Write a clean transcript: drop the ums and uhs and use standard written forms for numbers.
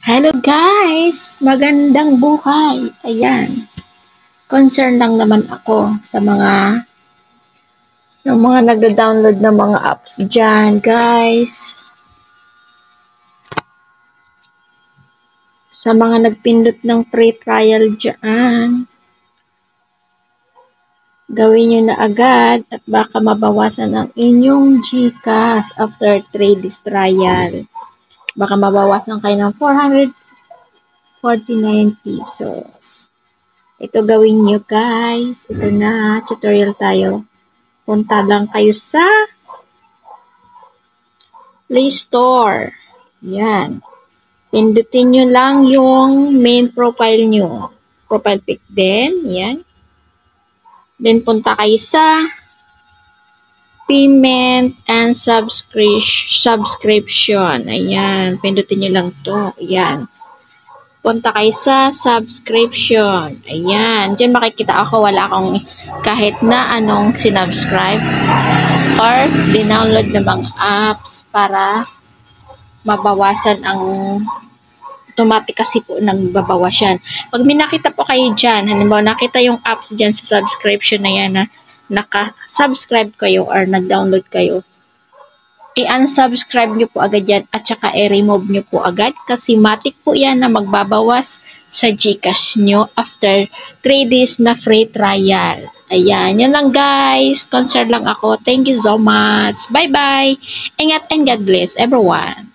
Hello guys! Magandang buhay! Ayan. Concern lang naman ako sa yung mga nagda-download ng mga apps dyan, guys. Sa mga nagpindot ng free trial dyan. Gawin nyo na agad at baka mabawasan ang inyong GCash after 3 days trial. Baka mabawasan kayo ng 449 pesos. Ito gawin nyo guys. Ito na, tutorial tayo. Punta lang kayo sa Play Store. Yan. Pindutin nyo lang yung main profile nyo. Profile pic din. Yan. Then punta kayo sa Payment and Subscription. Ayan. Pindutin nyo lang to. Ayan. Punta kayo sa subscription. Ayan. Diyan makikita ako wala akong kahit na anong sinubscribe or dinownload ng mga apps para mabawasan ang automatic kasi po nagbabawas yan. Pag may nakita po kayo dyan, halimbawa nakita yung apps dyan sa subscription na yan na naka-subscribe kayo or nag-download kayo, i-unsubscribe nyo po agad yan at saka i-remove nyo po agad kasi matik po yan na magbabawas sa GCash nyo after 3 days na free trial. Ayan, yun lang guys. Concerned lang ako. Thank you so much. Bye-bye. Ingat and God bless everyone.